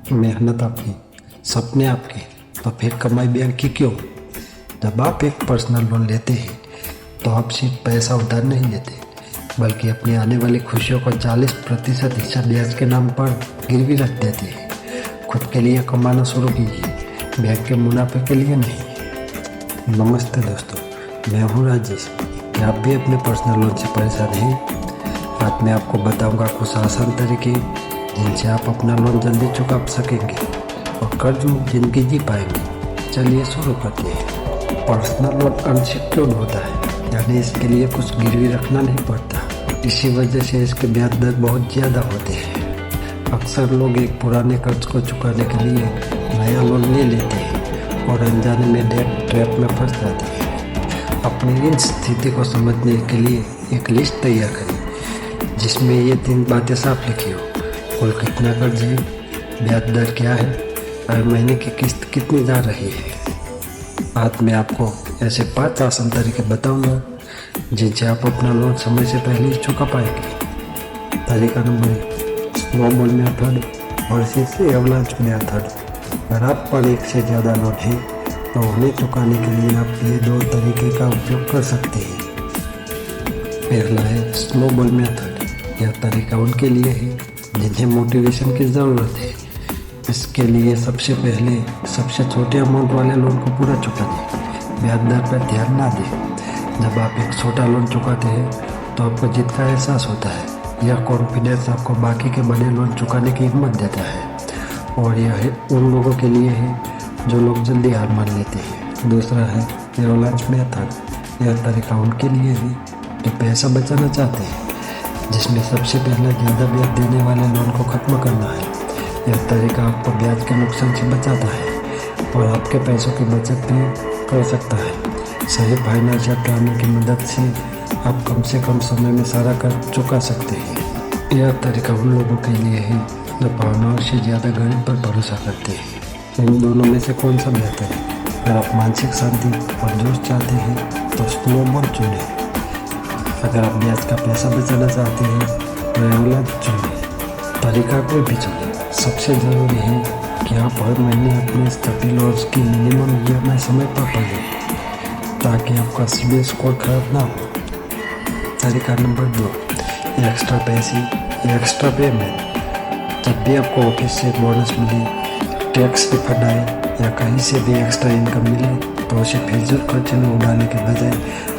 मेहनत आपकी, सपने आपके, तो फिर कमाई बैंक की क्यों? जब आप एक पर्सनल लोन लेते हैं तो आप सिर्फ पैसा उधार नहीं लेते, बल्कि अपनी आने वाली खुशियों का 40% हिस्सा ब्याज के नाम पर गिरवी रख देते हैं। खुद के लिए कमाना शुरू कीजिए, बैंक के मुनाफे के लिए नहीं। नमस्ते दोस्तों, मैं हूँ राजेश। क्या आप भी अपने पर्सनल लोन से परेशान हैं? आज मैं आपको बताऊंगा कुछ आसान तरीके जिनसे आप अपना लोन जल्दी चुका सकेंगे और कर्ज मुक्त जिंदगी जी पाएंगे। चलिए शुरू करते हैं। पर्सनल लोन अनसिक्योर्ड होता है, यानी इसके लिए कुछ गिरवी रखना नहीं पड़ता। इसी वजह से इसके ब्याज दर बहुत ज़्यादा होते हैं। अक्सर लोग एक पुराने कर्ज को चुकाने के लिए नया लोन ले लेते हैं और अनजाने में डेट ट्रैप में फंस जाते हैं। अपनी इन स्थिति को समझने के लिए एक लिस्ट तैयार करें, जिसमें ये 3 बातें साफ लिखी हो। कुल कितना कर्ज है, ब्याज दर क्या है, हर महीने की किस्त कितनी जा रही है। आज मैं आपको ऐसे 5 आसान तरीके बताऊंगा जिनसे आप अपना लोन समय से पहले ही चुका पाएंगे। तरीका नंबर 1, स्नोबॉल मेथड और इसे एवलांच मेथड। अगर आप पर एक से ज़्यादा लोन है तो उन्हें चुकाने के लिए आप ये 2 तरीके का उपयोग कर सकते हैं। पहला है स्नोबॉल मेथड। यह तरीका उनके लिए है जिन्हें मोटिवेशन की ज़रूरत है। इसके लिए सबसे पहले सबसे छोटे अमाउंट वाले लोन को पूरा चुका दें, ब्याज दर पर ध्यान ना दें। जब आप एक छोटा लोन चुकाते हैं तो आपको जीत का एहसास होता है। यह कॉन्फिडेंस आपको बाकी के बड़े लोन चुकाने की हिम्मत देता है, और यह उन लोगों के लिए है जो लोग जल्दी हार मान लेते हैं। दूसरा है एवलांच मेथड। यह तरीका उनके लिए है जो पैसा बचाना चाहते हैं, जिसमें सबसे पहले ज़्यादा ब्याज देने वाले लोन को ख़त्म करना है। यह तरीका आपको ब्याज के नुकसान से बचाता है और आपके पैसों की बचत भी कर सकता है। सही फाइनेंशियल प्लानिंग की मदद से आप कम से कम समय में सारा कर्ज चुका सकते हैं। यह तरीका उन लोगों के लिए है जो भावनाओं से ज़्यादा गरीब पर भरोसा करते हैं। इन दोनों में से कौन सा बेहतर है? अगर आप मानसिक शांति और जोश चाहते हैं तो स्नोबॉल चुनें। अगर आप ब्याज का पैसा बचाना चाहते हैं तो एवलांच चुनें। तरीका कोई भी चुनें, सबसे ज़रूरी है कि आप हर महीने अपने सभी लोन्स की मिनिमम EMI समय पर भरें, ताकि आपका सिबिल स्कोर खराब ना हो। तरीका नंबर 2, एक्स्ट्रा पैसे, एक्स्ट्रा पेमेंट। जब भी आपको ऑफिस से बोनस मिले, टैक्स रिफंड आए या कहीं से भी एक्स्ट्रा इनकम मिले तो उसे फिजूल खर्च में उड़ाने के बजाय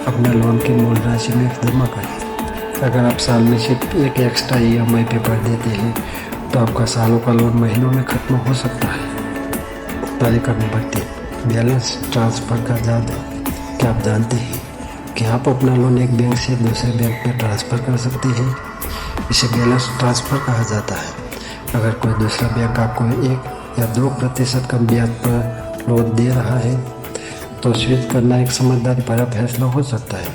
अपने लोन की मूल राशि में जमा करें। अगर आप साल में सिर्फ एक एक्स्ट्रा EMI पे भर देते हैं तो आपका सालों का लोन महीनों में ख़त्म हो सकता है। तरीका नंबर 3, बैलेंस ट्रांसफ़र का जादू। क्या आप जानते हैं कि आप अपना लोन एक बैंक से दूसरे बैंक में ट्रांसफ़र कर सकते हैं? इसे बैलेंस ट्रांसफ़र कहा जाता है। अगर कोई दूसरा बैंक आपको 1 या 2% कम ब्याज पर लोन दे रहा है तो स्विच करना एक समझदारी भरा फैसला हो सकता है।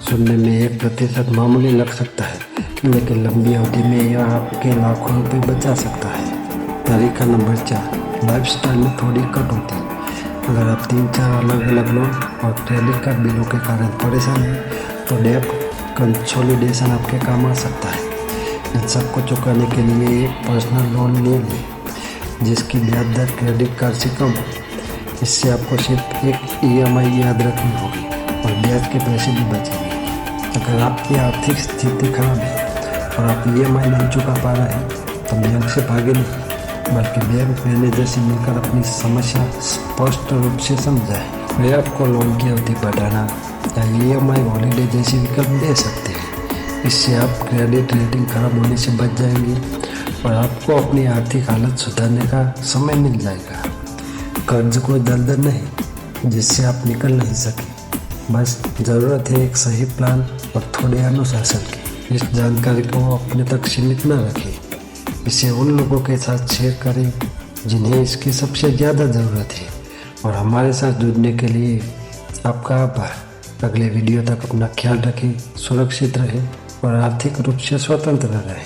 सुनने में 1% मामूली लग सकता है, लेकिन लंबी अवधि में यह आपके लाखों रुपए बचा सकता है। तरीका नंबर 4, लाइफस्टाइल में थोड़ी कटौती। अगर आप 3-4 अलग अलग लोन और क्रेडिट कार्ड बिलों के कारण परेशान हैं तो डेट कंसोलिडेशन आपके काम आ सकता है। इन सबको चुकाने के लिए एक पर्सनल लोन ले लें जिसकी ब्याज दर क्रेडिट कार्ड से कम हो। इससे आपको सिर्फ एक EMI याद रखनी होगी और ब्याज के पैसे भी बचेंगे। अगर आपकी आर्थिक स्थिति खराब है और आप EMI नहीं चुका पा रहे हैं तो बैंक से भागे नहीं, बल्कि बैंक मैनेजर से मिलकर अपनी समस्या स्पष्ट रूप से समझाएं। वे आपको लोन की अवधि बढ़ाना या EMI हॉलीडे जैसे विकल्प दे सकते हैं। इससे आप क्रेडिट रेटिंग खराब होने से बच जाएंगे और आपको अपनी आर्थिक हालत सुधारने का समय मिल जाएगा। कर्ज कोई दलदल नहीं जिससे आप निकल नहीं सके, बस ज़रूरत है एक सही प्लान और थोड़े अनुशासन की। इस जानकारी को अपने तक सीमित न रखें, इसे उन लोगों के साथ शेयर करें जिन्हें इसकी सबसे ज़्यादा ज़रूरत है। और हमारे साथ जुड़ने के लिए आपका आभार। अगले वीडियो तक अपना ख्याल रखें, सुरक्षित रहें और आर्थिक रूप से स्वतंत्र रहें।